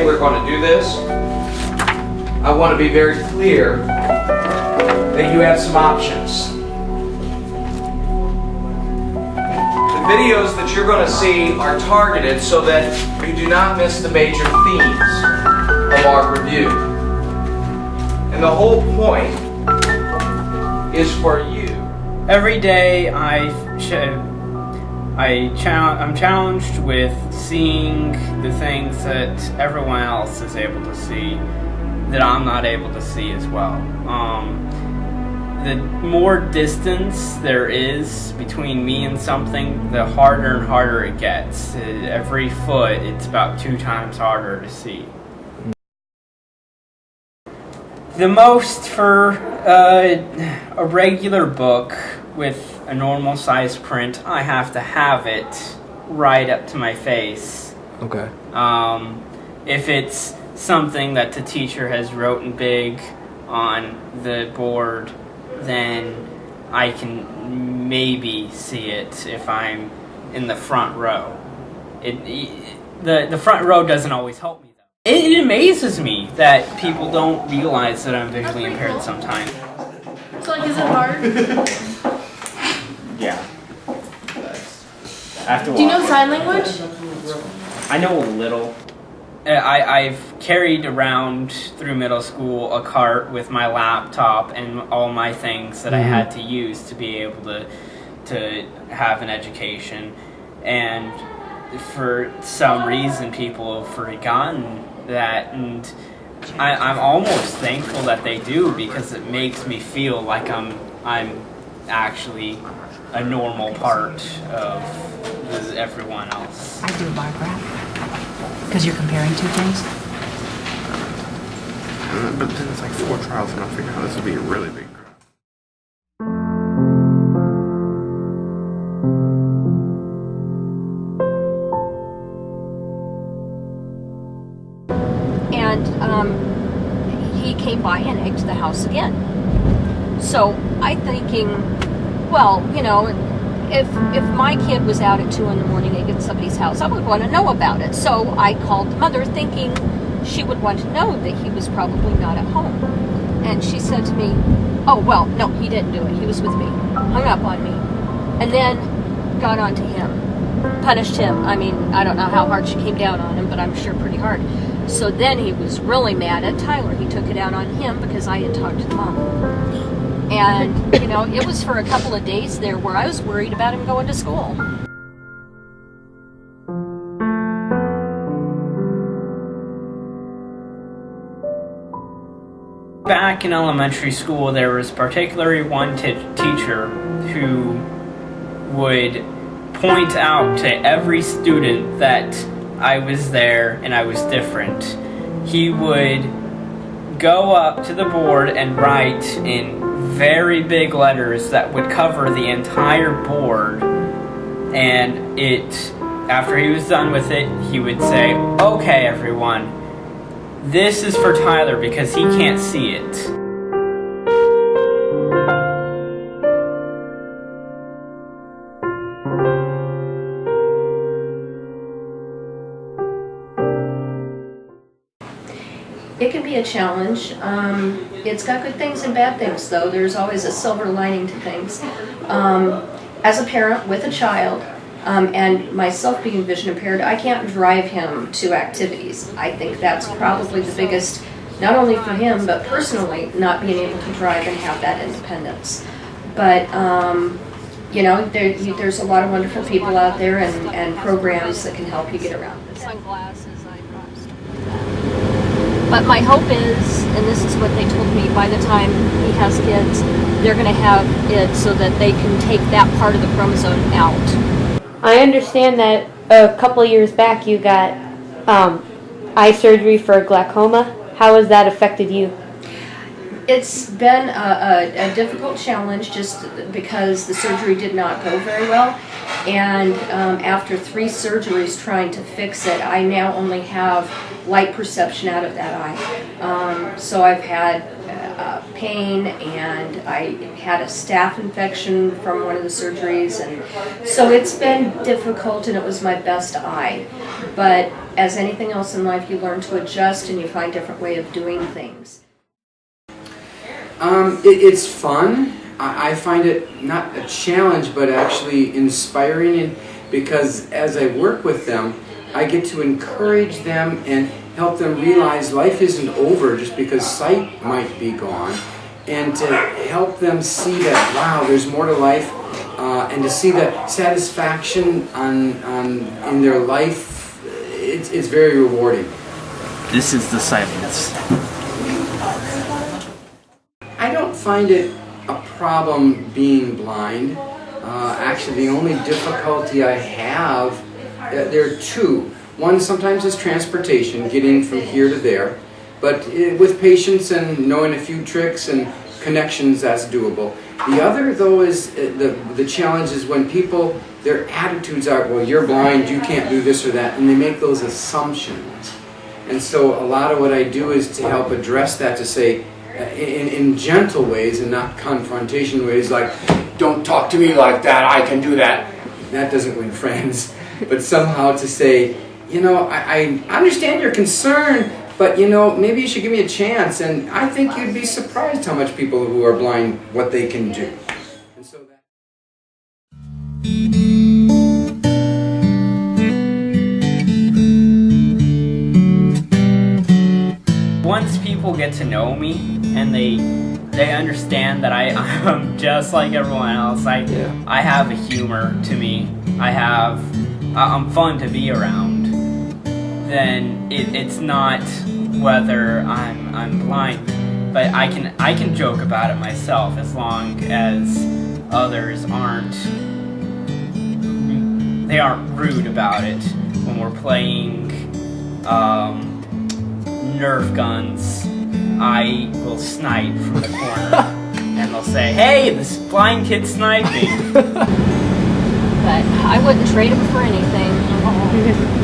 We're going to do this. I want to be very clear that you have some options. The videos that you're going to see are targeted so that you do not miss the major themes of our review. And the whole point is for you. Every day I'm challenged with seeing the things that everyone else is able to see that I'm not able to see as well. The more distance there is between me and something, the harder and harder it gets. Every foot, it's about 2 times harder to see. The most for a regular book with a normal size print, I have to have it right up to my face. Okay. If it's something that the teacher has wrote in big on the board, then I can maybe see it if I'm in the front row. The front row doesn't always help me though. It amazes me that people don't realize that I'm visually impaired sometimes. So like, is it hard? Yeah. After a while. Do you know sign language? I know a little. I've carried around through middle school a cart with my laptop and all my things that I had to use to be able to have an education. And for some reason, people have forgotten that, and I'm almost thankful that they do, because it makes me feel like I'm actually a normal part of everyone else. I do a bar graph. Because you're comparing 2 things? But then it's like 4 trials, and I figure out this would be a really big graph. And he came by and egged the house again. So I'm thinking, well, you know, if my kid was out at 2 in the morning egging somebody's house, I would want to know about it. So I called the mother thinking she would want to know that he was probably not at home. And she said to me, oh, well, no, he didn't do it. He was with me. Hung up on me. And then got on to him. Punished him. I mean, I don't know how hard she came down on him, but I'm sure pretty hard. So then he was really mad at Tyler. He took it out on him because I had talked to the mom. And, you know, it was for a couple of days there where I was worried about him going to school. Back in elementary school, there was particularly one teacher who would point out to every student that I was there and I was different. He would go up to the board and write in very big letters that would cover the entire board, and after he was done with it, he would say, okay everyone, this is for Tyler because he can't see it. It can be a challenge. It's got good things and bad things, though. There's always a silver lining to things. As a parent with a child, and myself being vision impaired, I can't drive him to activities. I think that's probably the biggest, not only for him, but personally, not being able to drive and have that independence. But you know, there's a lot of wonderful people out there and programs that can help you get around this. Sunglasses, eye drops. But my hope is, and this is what they told me, by the time he has kids, they're going to have it so that they can take that part of the chromosome out. I understand that a couple of years back you got eye surgery for glaucoma. How has that affected you? It's been a difficult challenge just because the surgery did not go very well. And after 3 surgeries trying to fix it, I now only have light perception out of that eye. So I've had pain, and I had a staph infection from one of the surgeries, and so it's been difficult, and it was my best eye. But as anything else in life, you learn to adjust and you find different way of doing things. It's fun. I find it not a challenge, but actually inspiring, and because as I work with them, I get to encourage them and help them realize life isn't over just because sight might be gone, and to help them see that, wow, there's more to life, and to see the satisfaction in their life. It's very rewarding. This is the silence. I don't find it a problem being blind. Actually, the only difficulty I have, there are 2. One sometimes is transportation, getting from here to there, but with patience and knowing a few tricks and connections, that's doable. The other, though, is the challenge is when people, their attitudes are, well, you're blind, you can't do this or that, and they make those assumptions. And so a lot of what I do is to help address that, to say, in gentle ways and not confrontation ways, like, don't talk to me like that, I can do that. That doesn't win friends. But somehow to say, you know, I understand your concern, but you know, maybe you should give me a chance, and I think you'd be surprised how much people who are blind, what they can do. And so that Once people get to know me and they understand that I'm just like everyone else, I have a humor to me. I'm fun to be around. Then it's not whether I'm blind, but I can joke about it myself as long as others aren't rude about it. When we're playing Nerf guns, I will snipe from the corner, and they'll say, "Hey, this blind kid's sniping." But I wouldn't trade him for anything.